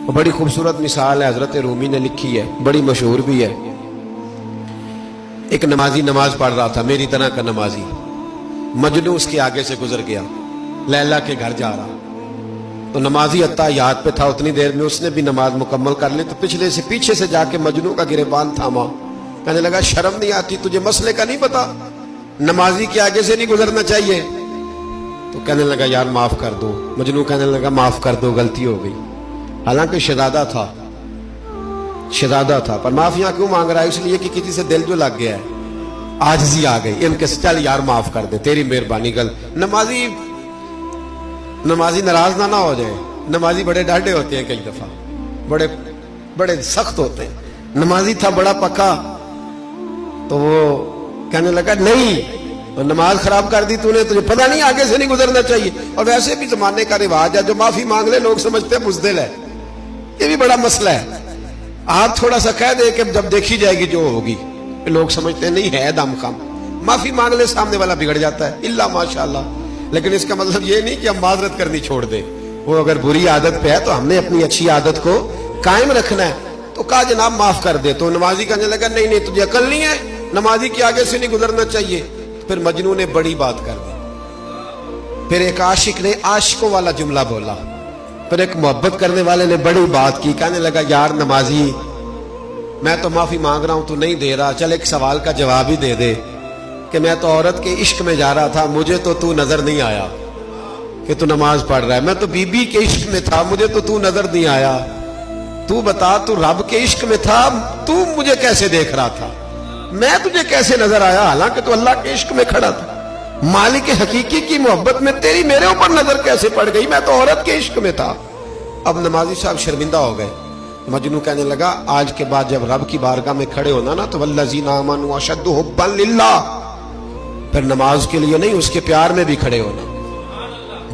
بڑی خوبصورت مثال ہے، حضرت رومی نے لکھی ہے، بڑی مشہور بھی ہے۔ ایک نمازی نماز پڑھ رہا تھا، میری طرح کا نمازی۔ مجنو اس کے آگے سے گزر گیا، لیلا کے گھر جا رہا تو نمازی اتحیات پہ تھا، اتنی دیر میں اس نے بھی نماز مکمل کر لی تو پیچھے سے جا کے مجنو کا گریبان تھاما، کہنے لگا شرم نہیں آتی تجھے مسئلے کا نہیں پتا، نمازی کے آگے سے نہیں گزرنا چاہیے؟ تو کہنے لگا یار معاف کر دو۔ مجنو کہنے لگا معاف کر دو، غلطی ہو گئی۔ حالانکہ شہزادہ تھا پر معافیاں کیوں مانگ رہا ہے؟ اس لیے کہ کسی سے دل جو لگ گیا ہے، عاجزی آ گئی، ان کے چل یار معاف کر دے، تیری مہربانی گل۔ نمازی ناراض نہ ہو جائے، نمازی بڑے ڈاڈے ہوتے ہیں، کئی دفعہ بڑے سخت ہوتے ہیں۔ نمازی تھا بڑا پکا، تو وہ کہنے لگا نہیں، نماز خراب کر دی تو نے، تجھے پتہ نہیں آگے سے نہیں گزرنا چاہیے۔ اور ویسے بھی زمانے کا رواج ہے، جو معافی مانگ لے لوگ سمجھتے ہیں بزدل ہے، یہ بھی بڑا مسئلہ ہے۔ آپ تھوڑا سا کہہ دے کہ جب دیکھی جائے گی جو ہوگی، لوگ سمجھتے ہیں نہیں ہے دم خم، معافی مانگ لے سامنے والا بگڑ جاتا ہے، الا ماشاءاللہ۔ لیکن اس کا مطلب یہ نہیں کہ ہم معذرت کرنی چھوڑ دیں، وہ اگر بری عادت پہ ہے تو ہم نے اپنی اچھی عادت کو قائم رکھنا ہے۔ تو کہا جناب معاف کر دے، تو نمازی کہنے لگا نہیں تجھے عقل نہیں ہے، نمازی کے آگے سے نہیں گزرنا چاہیے۔ پھر مجنون نے بڑی بات کر دی، پھر ایک عاشق نے عاشقوں والا جملہ بولا، پھر ایک محبت کرنے والے نے بڑی بات کی، کہنے لگا یار نمازی میں تو معافی مانگ رہا ہوں تو نہیں دے رہا، چل ایک سوال کا جواب ہی دے دے کہ میں تو عورت کے عشق میں جا رہا تھا، مجھے تو نظر نہیں آیا کہ تو نماز پڑھ رہا ہے، میں تو بی بی کے عشق میں تھا، مجھے تو نظر نہیں آیا، تو بتا تو رب کے عشق میں تھا، تو مجھے کیسے دیکھ رہا تھا، میں تجھے کیسے نظر آیا، حالانکہ تو اللہ کے عشق میں کھڑا تھا، مالک حقیقی کی محبت میں تیری میرے اوپر نظر کیسے پڑ گئی، میں تو عورت کے عشق میں تھا۔ اب نمازی صاحب شرمندہ ہو گئے۔ مجنو کہنے لگا آج کے بعد جب رب کی بارگاہ میں کھڑے ہونا نا تو والذین آمنوا اشد حبا للہ، پھر نماز کے لیے نہیں، اس کے پیار میں بھی کھڑے ہونا،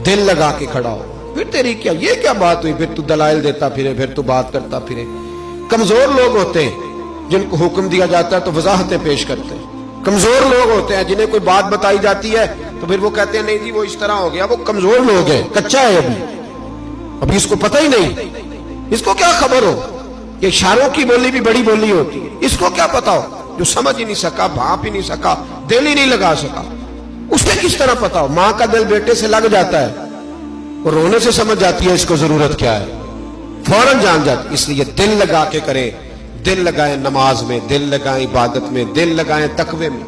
دل لگا کے کھڑا ہو۔ پھر تیری یہ کیا بات ہوئی، پھر تو دلائل دیتا پھرے، پھر تو بات کرتا پھرے۔ کمزور لوگ ہوتے ہیں جن کو حکم دیا جاتا ہے تو وضاحتیں پیش کرتے ہیں، کمزور لوگ ہوتے ہیں جنہیں کوئی بات بتائی جاتی ہے تو پھر وہ کہتے ہیں نہیں جی وہ اس طرح ہو گیا، وہ کمزور لوگ ہیں، کچا ہے ابھی اس کو پتہ ہی نہیں، اس کو کیا خبر ہو کہ اشاروں کی بولی بھی بڑی بولی ہوتی ہے، اس کو کیا پتا ہو، جو سمجھ ہی نہیں سکا، بھانپ ہی نہیں سکا، دل ہی نہیں لگا سکا، اس نے کس طرح پتا ہو؟ ماں کا دل بیٹے سے لگ جاتا ہے، اور رونے سے سمجھ جاتی ہے اس کو ضرورت کیا ہے، فوراً جان جاتی۔ اس لیے دل لگا کے کریں، دل لگائیں نماز میں، دل لگائیں عبادت میں، دل لگائیں تقوی میں۔